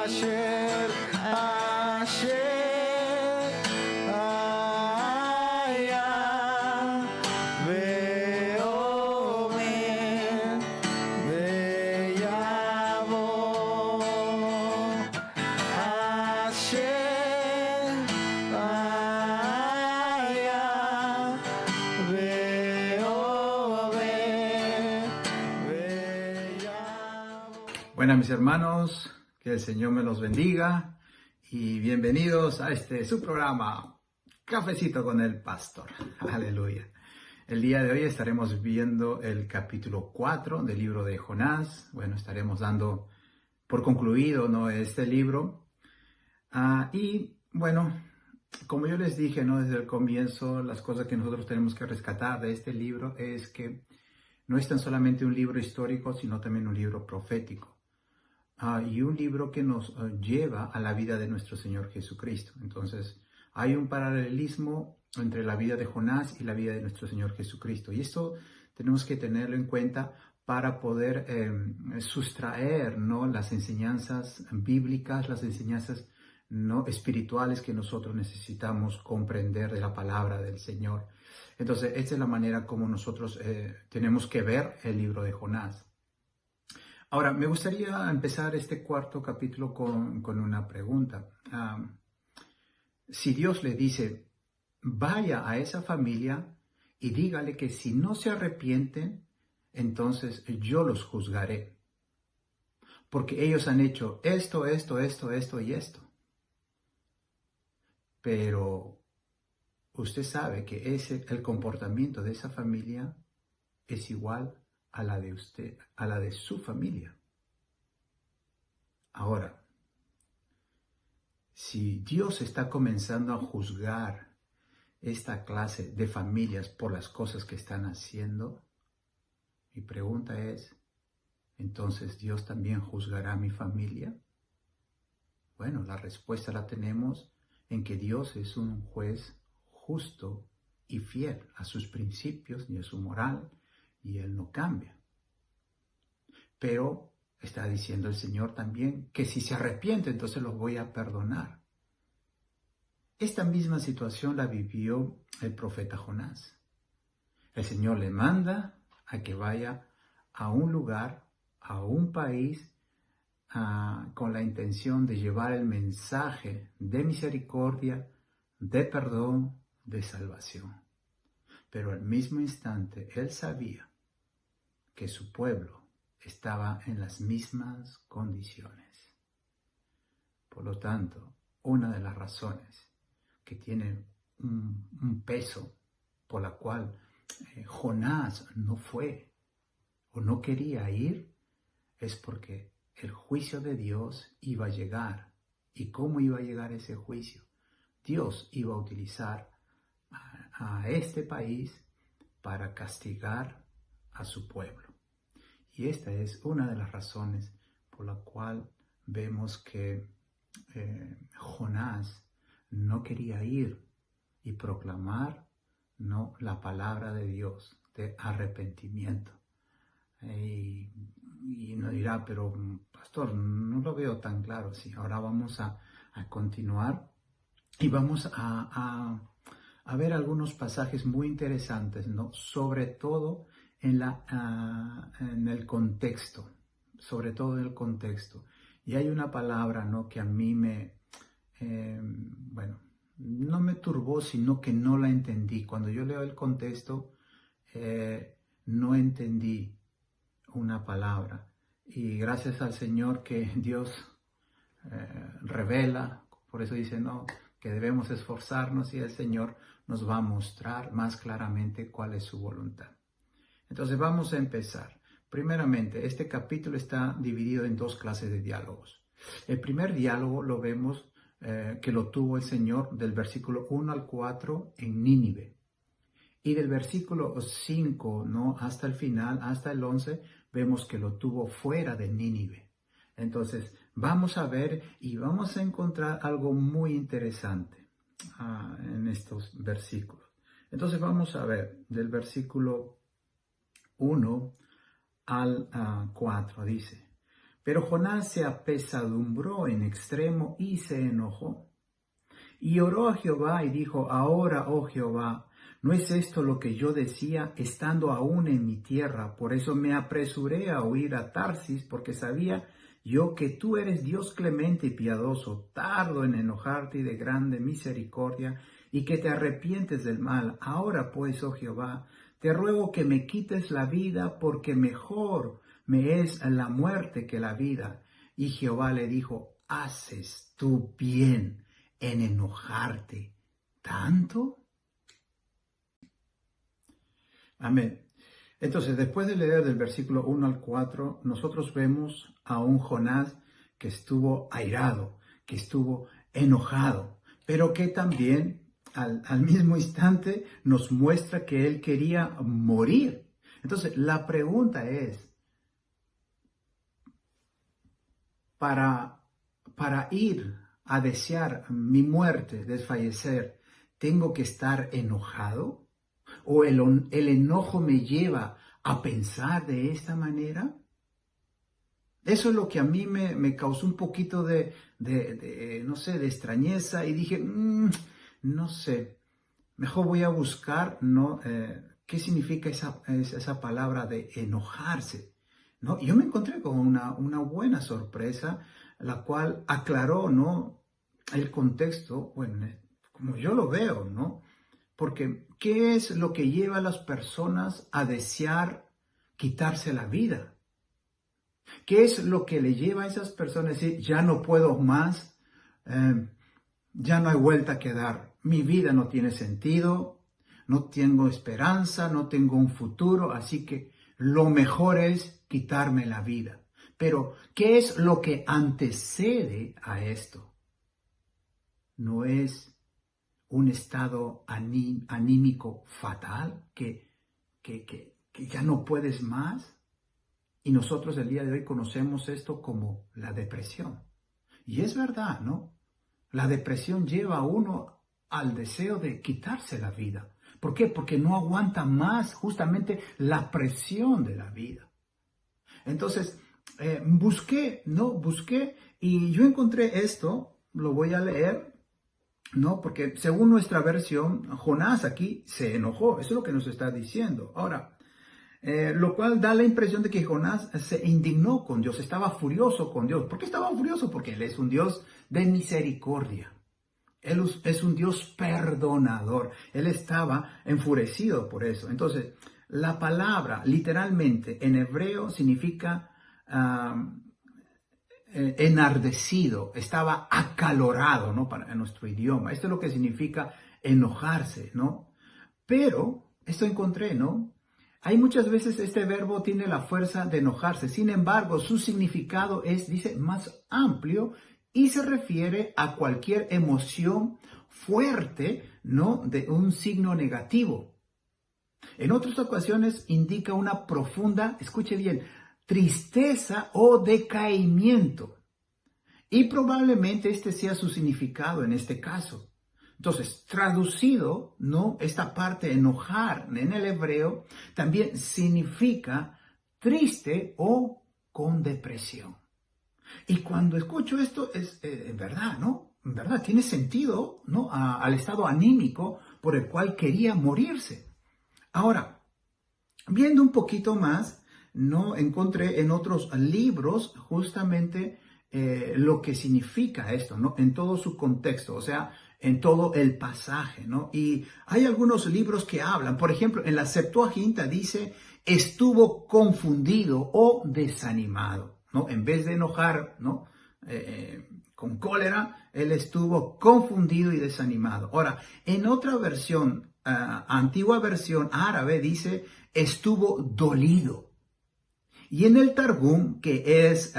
Asher, Asher, Aya, Veomer, Veyavo, Asher, Aya, Veomer, Veyavo. Bueno, mis hermanos, que el Señor me los bendiga y bienvenidos a su programa, Cafecito con el Pastor. Aleluya. El día de hoy estaremos viendo el capítulo 4 del libro de Jonás. Bueno, estaremos dando por concluido, ¿no?, este libro. Y bueno, como yo les dije, ¿no?, desde el comienzo, las cosas que nosotros tenemos que rescatar de este libro es que no es tan solamente un libro histórico, sino también un libro profético. Y un libro que nos lleva a la vida de nuestro Señor Jesucristo. Entonces, hay un paralelismo entre la vida de Jonás y la vida de nuestro Señor Jesucristo. Y esto tenemos que tenerlo en cuenta para poder sustraer, ¿no?, las enseñanzas bíblicas, las enseñanzas, ¿no?, espirituales que nosotros necesitamos comprender de la palabra del Señor. Entonces, esta es la manera como nosotros tenemos que ver el libro de Jonás. Ahora, me gustaría empezar este cuarto capítulo con una pregunta. Si Dios le dice, vaya a esa familia y dígale que si no se arrepienten, entonces yo los juzgaré. Porque ellos han hecho esto y esto. Pero usted sabe que el comportamiento de esa familia es igual a la de usted, a la de su familia. Ahora, si Dios está comenzando a juzgar esta clase de familias por las cosas que están haciendo, mi pregunta es, ¿entonces Dios también juzgará a mi familia? Bueno, la respuesta la tenemos en que Dios es un juez justo y fiel a sus principios y a su moral, y Él no cambia. Pero está diciendo el Señor también que si se arrepiente, entonces los voy a perdonar. Esta misma situación la vivió el profeta Jonás. El Señor le manda a que vaya a un lugar, a un país, con la intención de llevar el mensaje de misericordia, de perdón, de salvación. Pero al mismo instante, él sabía que su pueblo estaba en las mismas condiciones. Por lo tanto, una de las razones que tiene un peso por la cual Jonás no fue o no quería ir es porque el juicio de Dios iba a llegar. ¿Y cómo iba a llegar ese juicio? Dios iba a utilizar a este país para castigar a su pueblo. Y esta es una de las razones por la cual vemos que Jonás no quería ir y proclamar, ¿no?, la palabra de Dios de arrepentimiento. Y no dirá, pero pastor, no lo veo tan claro. Sí, ahora vamos a continuar y vamos a ver algunos pasajes muy interesantes, ¿no?, sobre todo en el contexto, sobre todo en el contexto. Y hay una palabra, ¿no?, que a mí no me turbó, sino que no la entendí. Cuando yo leo el contexto, no entendí una palabra. Y gracias al Señor que Dios revela, por eso dice, no, que debemos esforzarnos y el Señor nos va a mostrar más claramente cuál es su voluntad. Entonces vamos a empezar. Primeramente, este capítulo está dividido en dos clases de diálogos. El primer diálogo lo vemos que lo tuvo el Señor del versículo 1 al 4 en Nínive. Y del versículo 5, ¿no?, hasta el final, hasta el 11, vemos que lo tuvo fuera de Nínive. Entonces, vamos a ver y vamos a encontrar algo muy interesante en estos versículos. Entonces, vamos a ver del versículo 1 al 4, dice: Pero Jonás se apesadumbró en extremo y se enojó. Y oró a Jehová y dijo, ahora, oh Jehová, ¿no es esto lo que yo decía estando aún en mi tierra? Por eso me apresuré a huir a Tarsis, porque sabía yo que tú eres Dios clemente y piadoso, tardo en enojarte y de grande misericordia, y que te arrepientes del mal. Ahora pues, oh Jehová, te ruego que me quites la vida, porque mejor me es la muerte que la vida. Y Jehová le dijo, ¿haces tú bien en enojarte tanto? Amén. Entonces, después de leer del versículo 1 al 4, nosotros vemos a un Jonás que estuvo airado, que estuvo enojado, pero que también al mismo instante nos muestra que él quería morir. Entonces, la pregunta es, para ir a desear mi muerte, desfallecer, ¿tengo que estar enojado? ¿O el enojo me lleva a pensar de esta manera? Eso es lo que a mí me causó un poquito no sé, de extrañeza y dije, no sé, mejor voy a buscar, ¿no? ¿Qué significa esa palabra de enojarse? ¿No? Y yo me encontré con una buena sorpresa, la cual aclaró, ¿no? El contexto, bueno, como yo lo veo, ¿no? Porque, ¿qué es lo que lleva a las personas a desear quitarse la vida? ¿Qué es lo que le lleva a esas personas a decir, ya no puedo más, ya no hay vuelta que dar, mi vida no tiene sentido, no tengo esperanza, no tengo un futuro, así que lo mejor es quitarme la vida? Pero, ¿qué es lo que antecede a esto? No es un estado anímico fatal que ya no puedes más. Y nosotros el día de hoy conocemos esto como la depresión. Y es verdad, ¿no? La depresión lleva a uno al deseo de quitarse la vida. ¿Por qué? Porque no aguanta más justamente la presión de la vida. Entonces, busqué y yo encontré esto, lo voy a leer, ¿no? Porque según nuestra versión, Jonás aquí se enojó, eso es lo que nos está diciendo. Ahora, lo cual da la impresión de que Jonás se indignó con Dios, estaba furioso con Dios. ¿Por qué estaba furioso? Porque Él es un Dios de misericordia. Él es un Dios perdonador. Él estaba enfurecido por eso. Entonces, la palabra literalmente en hebreo significa enardecido, estaba acalorado, ¿no? En nuestro idioma. Esto es lo que significa enojarse, ¿no? Pero, esto encontré, ¿no? Hay muchas veces este verbo tiene la fuerza de enojarse. Sin embargo, su significado es, dice, más amplio y se refiere a cualquier emoción fuerte, ¿no? De un signo negativo. En otras ocasiones indica una profunda, escuche bien, tristeza o decaimiento. Y probablemente este sea su significado en este caso. Entonces, traducido, ¿no? Esta parte enojar en el hebreo también significa triste o con depresión. Y cuando escucho esto, es en verdad, ¿no? En verdad, tiene sentido, ¿no? Al estado anímico por el cual quería morirse. Ahora, viendo un poquito más, no encontré en otros libros justamente lo que significa esto, ¿no? En todo su contexto, o sea, en todo el pasaje, ¿no? Y hay algunos libros que hablan, por ejemplo, en la Septuaginta dice, estuvo confundido o desanimado, ¿no? En vez de enojar, ¿no? Con cólera, él estuvo confundido y desanimado. Ahora, en otra versión, antigua versión árabe, dice, estuvo dolido. Y en el Targum, que es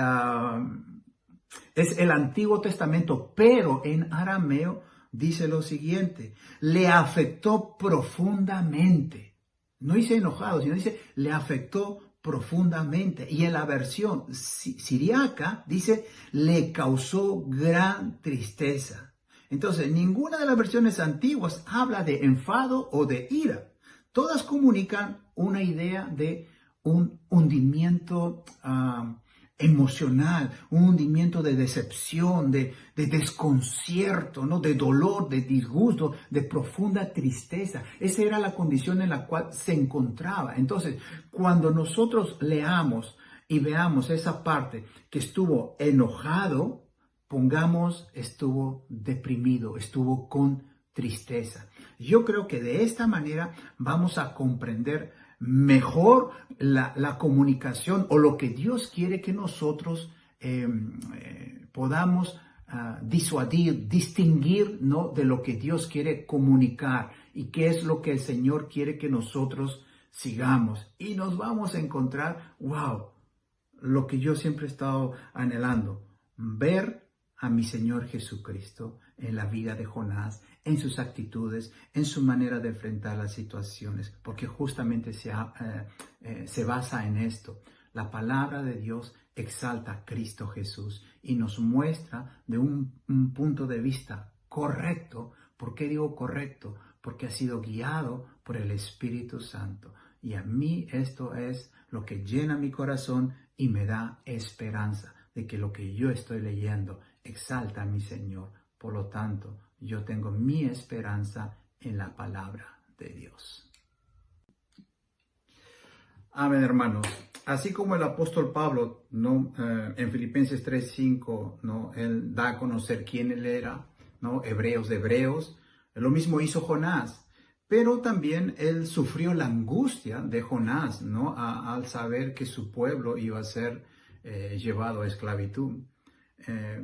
el Antiguo Testamento, pero en arameo, dice lo siguiente, le afectó profundamente. No dice enojado, sino dice, le afectó profundamente. Y en la versión siriaca dice, le causó gran tristeza. Entonces, ninguna de las versiones antiguas habla de enfado o de ira. Todas comunican una idea de un hundimiento emocional, un hundimiento de decepción, de desconcierto, ¿no? De dolor, de disgusto, de profunda tristeza. Esa era la condición en la cual se encontraba. Entonces, cuando nosotros leamos y veamos esa parte que estuvo enojado, pongamos estuvo deprimido, estuvo con tristeza. Yo creo que de esta manera vamos a comprender mejor la comunicación o lo que Dios quiere que nosotros podamos disuadir, distinguir, ¿no? De lo que Dios quiere comunicar y qué es lo que el Señor quiere que nosotros sigamos. Y nos vamos a encontrar, wow, lo que yo siempre he estado anhelando, ver a mi Señor Jesucristo en la vida de Jonás, en sus actitudes, en su manera de enfrentar las situaciones, porque justamente se basa en esto. La palabra de Dios exalta a Cristo Jesús y nos muestra de un punto de vista correcto. ¿Por qué digo correcto? Porque ha sido guiado por el Espíritu Santo. Y a mí esto es lo que llena mi corazón y me da esperanza de que lo que yo estoy leyendo exalta a mi Señor. Por lo tanto, yo tengo mi esperanza en la palabra de Dios. Amén, hermanos. Así como el apóstol Pablo, ¿no? En Filipenses 3:5, ¿no? Él da a conocer quién él era, ¿no? Hebreos de Hebreos. Lo mismo hizo Jonás. Pero también él sufrió la angustia de Jonás, ¿no? Al saber que su pueblo iba a ser llevado a esclavitud.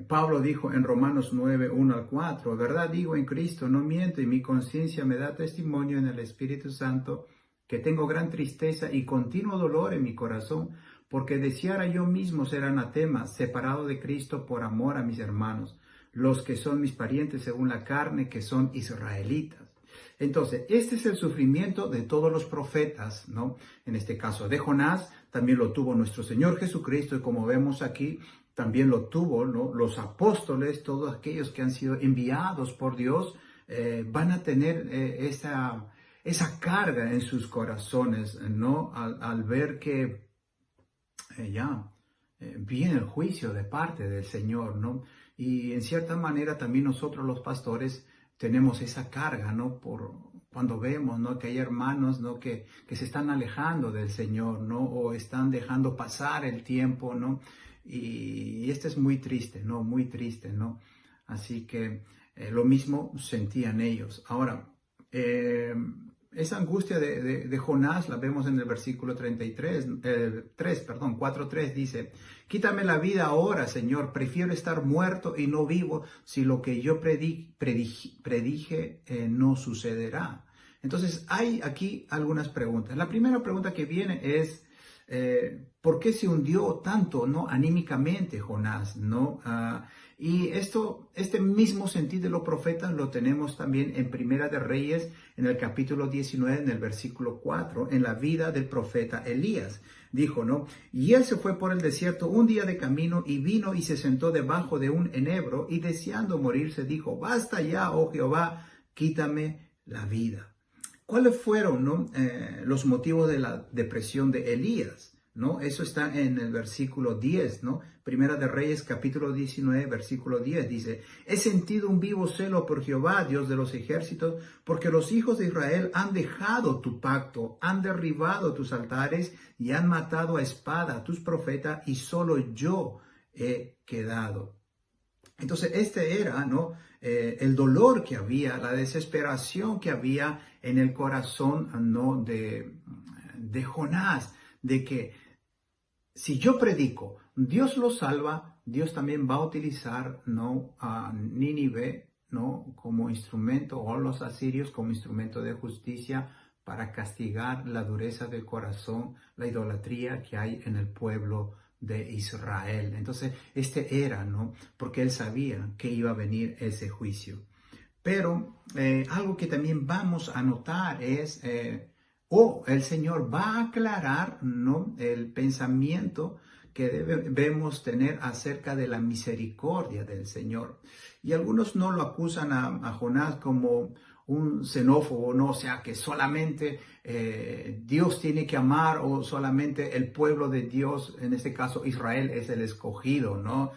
Pablo dijo en Romanos 9:1-4, verdad digo en Cristo, no miento, y mi conciencia me da testimonio en el Espíritu Santo, que tengo gran tristeza y continuo dolor en mi corazón, porque deseara yo mismo ser anatema, separado de Cristo por amor a mis hermanos, los que son mis parientes según la carne, que son israelitas. Entonces, este es el sufrimiento de todos los profetas, ¿no? En este caso de Jonás, también lo tuvo nuestro Señor Jesucristo, y como vemos aquí, también lo tuvo, ¿no? Los apóstoles, todos aquellos que han sido enviados por Dios, van a tener esa carga en sus corazones, ¿no? Al ver que viene el juicio de parte del Señor, ¿no? Y en cierta manera también nosotros los pastores tenemos esa carga, ¿no? Por cuando vemos, ¿no? Que hay hermanos, ¿no? Que se están alejando del Señor, ¿no? O están dejando pasar el tiempo, ¿no? Y este es muy triste, ¿no? Muy triste, ¿no? Así que lo mismo sentían ellos. Ahora, esa angustia de Jonás la vemos en el versículo 4:3 dice, quítame la vida ahora, Señor, prefiero estar muerto y no vivo si lo que yo predije no sucederá. Entonces hay aquí algunas preguntas. La primera pregunta que viene es, ¿por qué se hundió tanto, no, anímicamente Jonás, no? Y este mismo sentir de los profetas lo tenemos también en Primera de Reyes, en el capítulo 19, en el versículo 4, en la vida del profeta Elías. Dijo, ¿no? Y él se fue por el desierto un día de camino y vino y se sentó debajo de un enebro y deseando morirse dijo, basta ya, oh Jehová, quítame la vida. ¿Cuáles fueron, no, los motivos de la depresión de Elías? ¿No? Eso está en el versículo 10, ¿no? Primera de Reyes, capítulo 19, versículo 10, dice, he sentido un vivo celo por Jehová, Dios de los ejércitos, porque los hijos de Israel han dejado tu pacto, han derribado tus altares y han matado a espada a tus profetas, y solo yo he quedado. Entonces, este era, ¿no? El dolor que había, la desesperación que había en el corazón, ¿no? de Jonás, de que si yo predico, Dios lo salva, Dios también va a utilizar, ¿no? A Nínive, ¿no? Como instrumento, o los asirios como instrumento de justicia para castigar la dureza del corazón, la idolatría que hay en el pueblo de Israel. Entonces, este era, ¿no? Porque él sabía que iba a venir ese juicio. Pero algo que también vamos a notar es, el Señor va a aclarar, ¿no? El pensamiento que debemos tener acerca de la misericordia del Señor. Y algunos no lo acusan a Jonás como un xenófobo, no, o sea, que solamente Dios tiene que amar o solamente el pueblo de Dios, en este caso Israel, es el escogido, ¿no?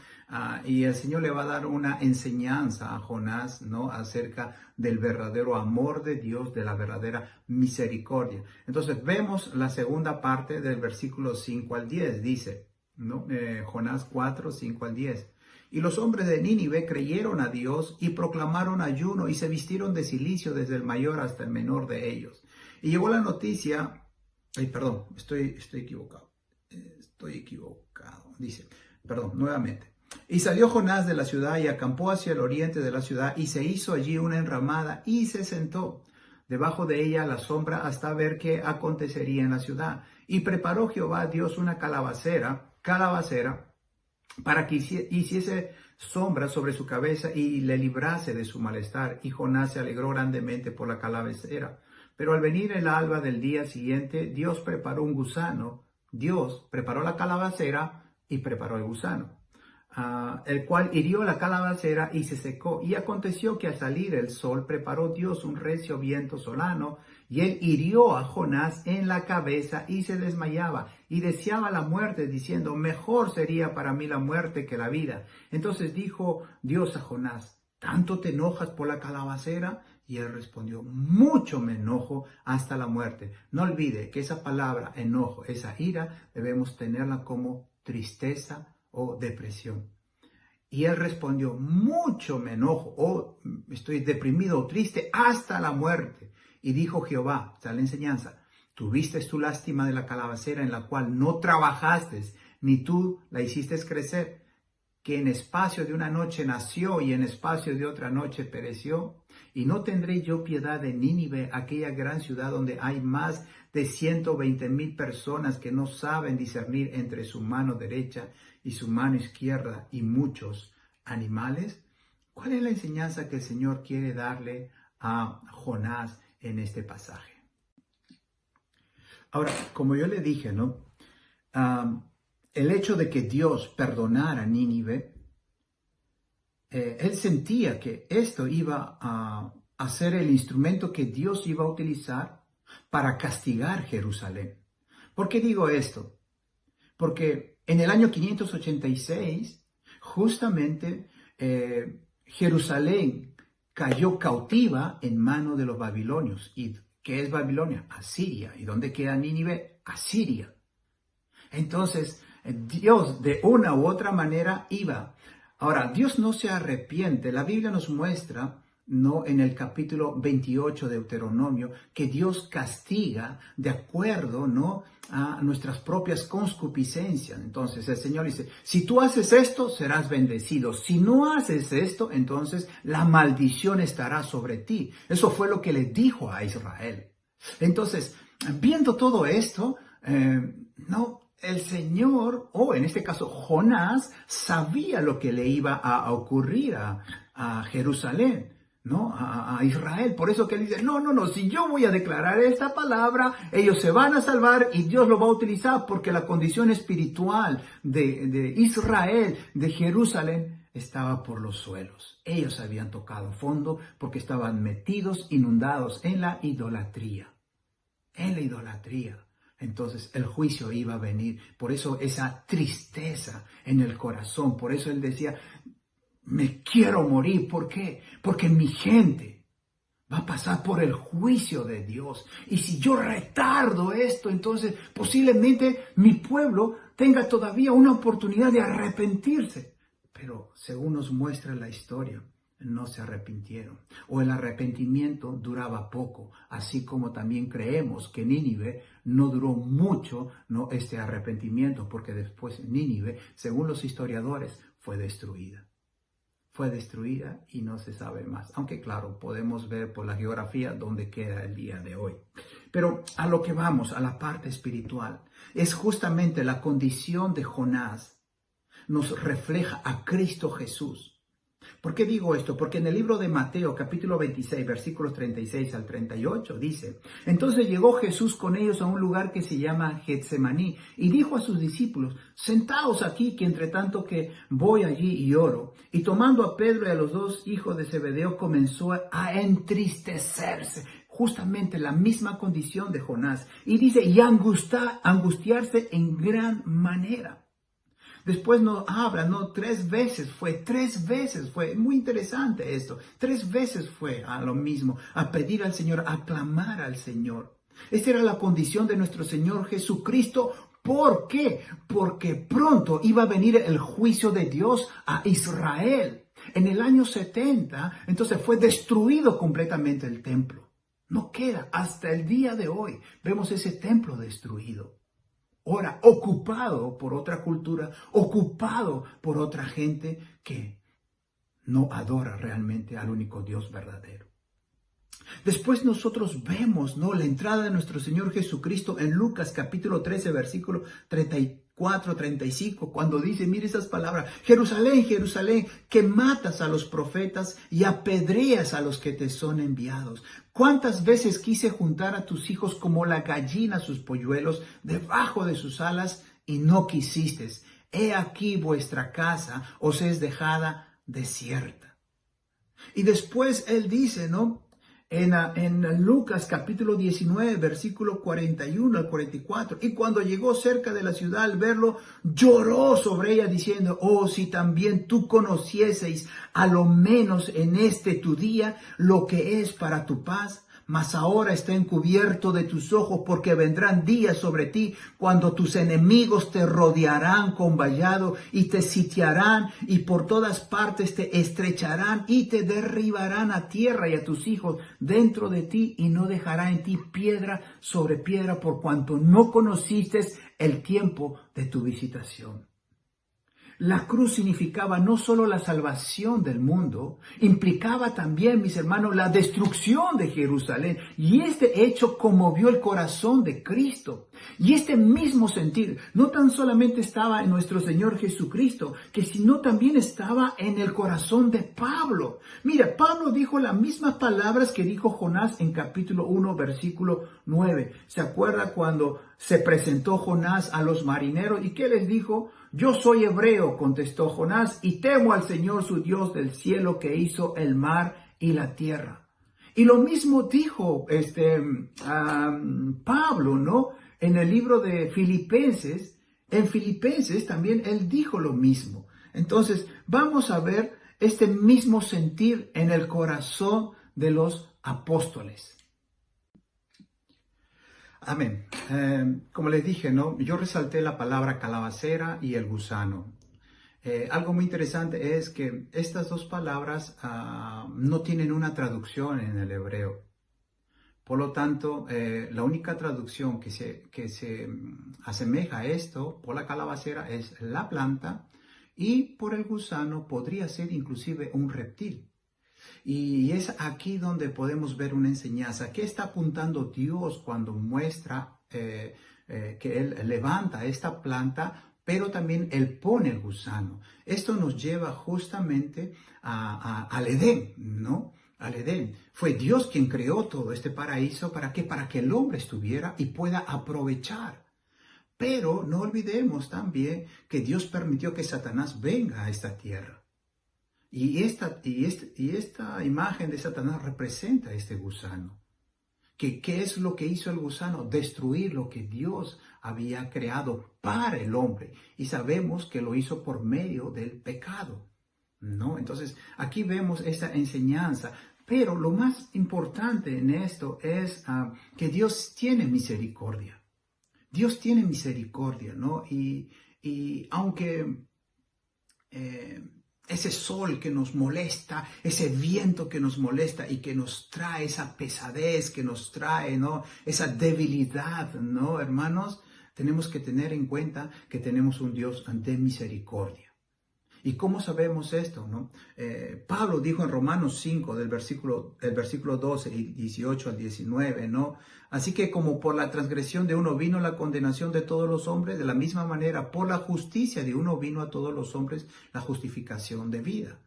Y el Señor le va a dar una enseñanza a Jonás, ¿no? Acerca del verdadero amor de Dios, de la verdadera misericordia. Entonces vemos la segunda parte del versículo 5 al 10, dice, ¿no? Jonás 4, 5 al 10. Y los hombres de Nínive creyeron a Dios y proclamaron ayuno y se vistieron de cilicio desde el mayor hasta el menor de ellos. Y llegó la noticia, perdón, estoy equivocado. Dice, perdón, nuevamente. Y salió Jonás de la ciudad y acampó hacia el oriente de la ciudad y se hizo allí una enramada y se sentó debajo de ella a la sombra hasta ver qué acontecería en la ciudad. Y preparó Jehová Dios una calabacera, para que hiciese sombra sobre su cabeza y le librase de su malestar. Y Jonás se alegró grandemente por la calabacera. Pero al venir el alba del día siguiente, Dios preparó un gusano. Dios preparó la calabacera y preparó el gusano, el cual hirió la calabacera y se secó. Y aconteció que al salir el sol preparó Dios un recio viento solano, y él hirió a Jonás en la cabeza y se desmayaba y deseaba la muerte, diciendo, mejor sería para mí la muerte que la vida. Entonces dijo Dios a Jonás, ¿tanto te enojas por la calabacera? Y él respondió, mucho me enojo hasta la muerte. No olvide que esa palabra enojo, esa ira, debemos tenerla como tristeza o depresión. Y él respondió, mucho me enojo, o estoy deprimido o triste hasta la muerte. Y dijo Jehová, está la enseñanza, tuviste tu lástima de la calabacera en la cual no trabajaste, ni tú la hiciste crecer, que en espacio de una noche nació y en espacio de otra noche pereció. Y no tendré yo piedad de Nínive, aquella gran ciudad donde hay más de 120,000 personas que no saben discernir entre su mano derecha y su mano izquierda y muchos animales. ¿Cuál es la enseñanza que el Señor quiere darle a Jonás en este pasaje? Ahora, como yo le dije, ¿no? El hecho de que Dios perdonara a Nínive, él sentía que esto iba a ser el instrumento que Dios iba a utilizar para castigar Jerusalén. ¿Por qué digo esto? Porque en el año 586, justamente Jerusalén cayó cautiva en mano de los babilonios. ¿Y qué es Babilonia? Asiria. ¿Y dónde queda Nínive? Asiria. Entonces, Dios de una u otra manera iba. Ahora, Dios no se arrepiente. La Biblia nos muestra, ¿no? En el capítulo 28 de Deuteronomio, que Dios castiga de acuerdo, ¿no? A nuestras propias concupiscencias. Entonces el Señor dice, si tú haces esto, serás bendecido. Si no haces esto, entonces la maldición estará sobre ti. Eso fue lo que le dijo a Israel. Entonces, viendo todo esto, no, el Señor, o en este caso Jonás, sabía lo que le iba a ocurrir a Jerusalén, ¿no? A Israel. Por eso que él dice, no, si yo voy a declarar esta palabra, ellos se van a salvar y Dios lo va a utilizar, porque la condición espiritual de Israel, de Jerusalén, estaba por los suelos. Ellos habían tocado fondo porque estaban metidos, inundados en la idolatría. En la idolatría. Entonces el juicio iba a venir. Por eso esa tristeza en el corazón. Por eso él decía, me quiero morir. ¿Por qué? Porque mi gente va a pasar por el juicio de Dios. Y si yo retardo esto, entonces posiblemente mi pueblo tenga todavía una oportunidad de arrepentirse. Pero según nos muestra la historia, no se arrepintieron, o el arrepentimiento duraba poco, así como también creemos que Nínive no duró mucho, no este arrepentimiento, porque después Nínive, según los historiadores, fue destruida y no se sabe más, aunque claro, podemos ver por la geografía dónde queda el día de hoy. Pero a lo que vamos, a la parte espiritual, es justamente la condición de Jonás nos refleja a Cristo Jesús. ¿Por qué digo esto? Porque en el libro de Mateo, capítulo 26, versículos 36 al 38, dice: Entonces llegó Jesús con ellos a un lugar que se llama Getsemaní y dijo a sus discípulos: Sentaos aquí, que entre tanto que voy allí y oro. Y tomando a Pedro y a los dos hijos de Zebedeo, comenzó a entristecerse. Justamente la misma condición de Jonás. Y dice, y angustiarse en gran manera. Después nos habla, no, tres veces fue, muy interesante esto, 3 veces fue a lo mismo, a pedir al Señor, a clamar al Señor. Esta era la condición de nuestro Señor Jesucristo. ¿Por qué? Porque pronto iba a venir el juicio de Dios a Israel. En el año 70, entonces fue destruido completamente el templo. No queda, hasta el día de hoy, vemos ese templo destruido. Ahora, ocupado por otra cultura, ocupado por otra gente que no adora realmente al único Dios verdadero. Después nosotros vemos, ¿no?, la entrada de nuestro Señor Jesucristo en Lucas capítulo 13, versículo 34, 35, cuando dice, mire esas palabras: Jerusalén, Jerusalén, que matas a los profetas y apedreas a los que te son enviados. ¿Cuántas veces quise juntar a tus hijos como la gallina sus polluelos debajo de sus alas y no quisisteis? He aquí vuestra casa os es dejada desierta. Y después él dice, ¿no?, en Lucas capítulo 19, versículo 41 al 44, y cuando llegó cerca de la ciudad, al verlo, lloró sobre ella diciendo: oh, si también tú conocieseis a lo menos en este tu día lo que es para tu paz, mas ahora está encubierto de tus ojos, porque vendrán días sobre ti cuando tus enemigos te rodearán con vallado y te sitiarán y por todas partes te estrecharán y te derribarán a tierra y a tus hijos dentro de ti, y no dejará en ti piedra sobre piedra, por cuanto no conociste el tiempo de tu visitación. La cruz significaba no solo la salvación del mundo, implicaba también, mis hermanos, la destrucción de Jerusalén. Y este hecho conmovió el corazón de Cristo. Y este mismo sentir no tan solamente estaba en nuestro Señor Jesucristo, sino también estaba en el corazón de Pablo. Mira, Pablo dijo las mismas palabras que dijo Jonás en capítulo 1, versículo 9. ¿Se acuerda cuando se presentó Jonás a los marineros? ¿Y qué les dijo? Yo soy hebreo, contestó Jonás, y temo al Señor su Dios del cielo, que hizo el mar y la tierra. Y lo mismo dijo Pablo, ¿no?, en el libro de Filipenses. En Filipenses también él dijo lo mismo. Entonces vamos a ver este mismo sentir en el corazón de los apóstoles. Amén. Como les dije, ¿no?, yo resalté la palabra calabacera y el gusano. Algo muy interesante es que estas dos palabras no tienen una traducción en el hebreo. Por lo tanto, la única traducción que se asemeja a esto por la calabacera es la planta, y por el gusano podría ser inclusive un reptil. Y es aquí donde podemos ver una enseñanza. ¿Qué está apuntando Dios cuando muestra que Él levanta esta planta, pero también Él pone el gusano? Esto nos lleva justamente al Edén, ¿no? Al Edén. Fue Dios quien creó todo este paraíso. ¿Para qué? Para que el hombre estuviera y pueda aprovechar. Pero no olvidemos también que Dios permitió que Satanás venga a esta tierra. Y esta imagen de Satanás representa este gusano. ¿Qué es lo que hizo el gusano? Destruir lo que Dios había creado para el hombre. Y sabemos que lo hizo por medio del pecado, ¿no? Entonces, aquí vemos esa enseñanza. Pero lo más importante en esto es que Dios tiene misericordia. Dios tiene misericordia, ¿no? Y aunque ese sol que nos molesta, ese viento que nos molesta y que nos trae esa pesadez, que nos trae, ¿no?, esa debilidad, ¿no, hermanos? Tenemos que tener en cuenta que tenemos un Dios de misericordia. ¿Y cómo sabemos esto, no? Pablo dijo en Romanos 5, del versículo 12 y 18 al 19, ¿no? Así que como por la transgresión de uno vino la condenación de todos los hombres, de la misma manera por la justicia de uno vino a todos los hombres la justificación de vida.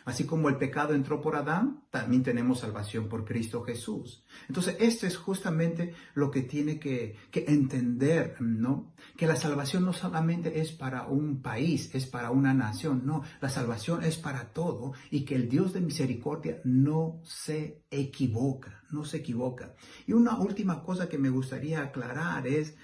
Así como el pecado entró por Adán, también tenemos salvación por Cristo Jesús. Entonces, esto es justamente lo que tiene que entender, ¿no? Que la salvación no solamente es para un país, es para una nación, no. La salvación es para todo y que el Dios de misericordia no se equivoca, no se equivoca. Y una última cosa que me gustaría aclarar es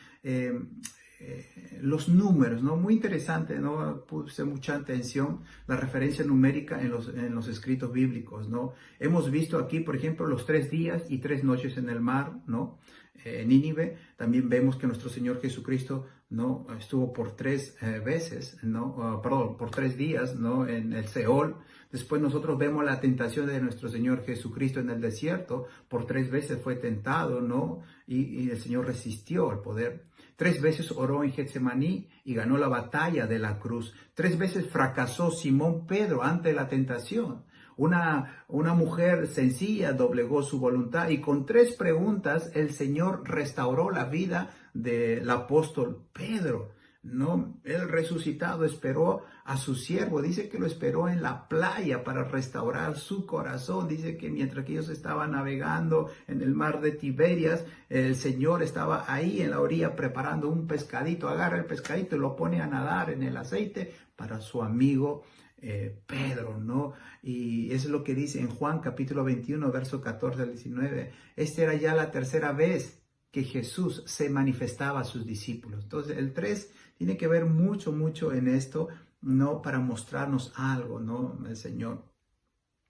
los números, ¿no? Muy interesante, ¿no? Puse mucha atención la referencia numérica en los escritos bíblicos, ¿no? Hemos visto aquí, por ejemplo, los 3 días y 3 noches en el mar, ¿no? En Nínive. También vemos que nuestro Señor Jesucristo, ¿no? Estuvo por 3 veces, ¿no? Perdón, por 3 días, ¿no? En el Seol. Después nosotros vemos la tentación de nuestro Señor Jesucristo en el desierto. Por 3 veces fue tentado, ¿no? Y el Señor resistió al poder. 3 veces oró en Getsemaní y ganó la batalla de la cruz. 3 veces fracasó Simón Pedro ante la tentación. Una mujer sencilla doblegó su voluntad y con 3 preguntas el Señor restauró la vida del apóstol Pedro. No, el resucitado esperó a su siervo, dice que lo esperó en la playa para restaurar su corazón, dice que mientras que ellos estaban navegando en el mar de Tiberias, el Señor estaba ahí en la orilla preparando un pescadito, agarra el pescadito y lo pone a nadar en el aceite para su amigo Pedro, ¿no? Y eso es lo que dice en Juan capítulo 21, verso 14 al 19, esta era ya la 3ª vez que Jesús se manifestaba a sus discípulos. Entonces el 3 tiene que ver mucho en esto, ¿no? Para mostrarnos algo, ¿no? El Señor.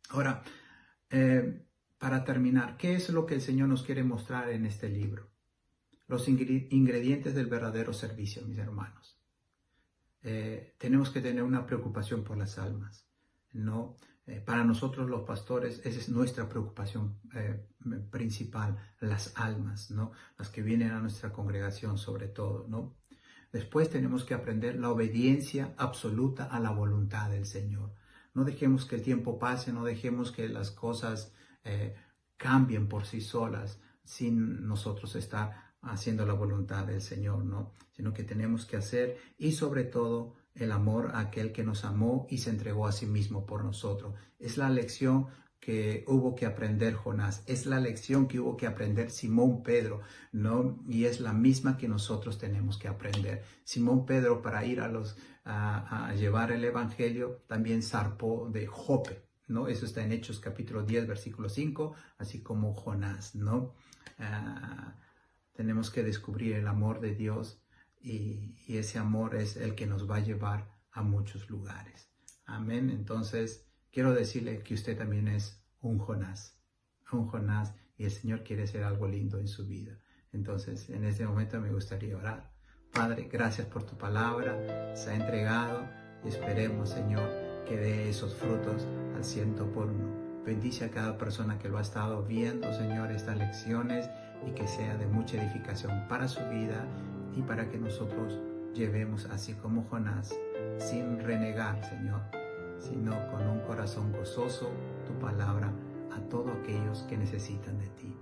Ahora, para terminar, ¿qué es lo que el Señor nos quiere mostrar en este libro? Los ingredientes del verdadero servicio, mis hermanos. Tenemos que tener una preocupación por las almas, ¿no? Para nosotros los pastores, esa es nuestra preocupación principal, las almas, ¿no? Las que vienen a nuestra congregación sobre todo, ¿no? Después tenemos que aprender la obediencia absoluta a la voluntad del Señor. No dejemos que el tiempo pase, no dejemos que las cosas cambien por sí solas sin nosotros estar haciendo la voluntad del Señor, ¿no? Sino que tenemos que hacer y sobre todo el amor a aquel que nos amó y se entregó a sí mismo por nosotros. Es la lección que hubo que aprender Jonás, es la lección que hubo que aprender Simón Pedro, ¿no? Y es la misma que nosotros tenemos que aprender. Simón Pedro, para ir a llevar el evangelio, también zarpó de Jope, ¿no? Eso está en Hechos capítulo 10, versículo 5, así como Jonás, ¿no? Tenemos que descubrir el amor de Dios y ese amor es el que nos va a llevar a muchos lugares. Amén. Entonces, quiero decirle que usted también es un Jonás, y el Señor quiere hacer algo lindo en su vida. Entonces, en este momento me gustaría orar. Padre, gracias por tu palabra, se ha entregado y esperemos, Señor, que dé esos frutos al 100%. Bendice a cada persona que lo ha estado viendo, Señor, estas lecciones y que sea de mucha edificación para su vida y para que nosotros llevemos así como Jonás, sin renegar, Señor, sino con un corazón gozoso, tu palabra a todos aquellos que necesitan de ti.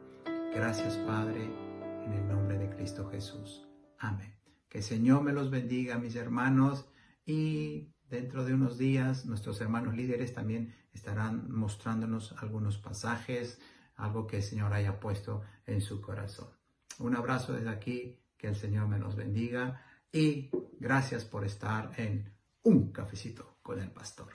Gracias, Padre, en el nombre de Cristo Jesús. Amén. Que el Señor me los bendiga, mis hermanos, y dentro de unos días nuestros hermanos líderes también estarán mostrándonos algunos pasajes, algo que el Señor haya puesto en su corazón. Un abrazo desde aquí, que el Señor me los bendiga y gracias por estar en Un Cafecito con el Pastor.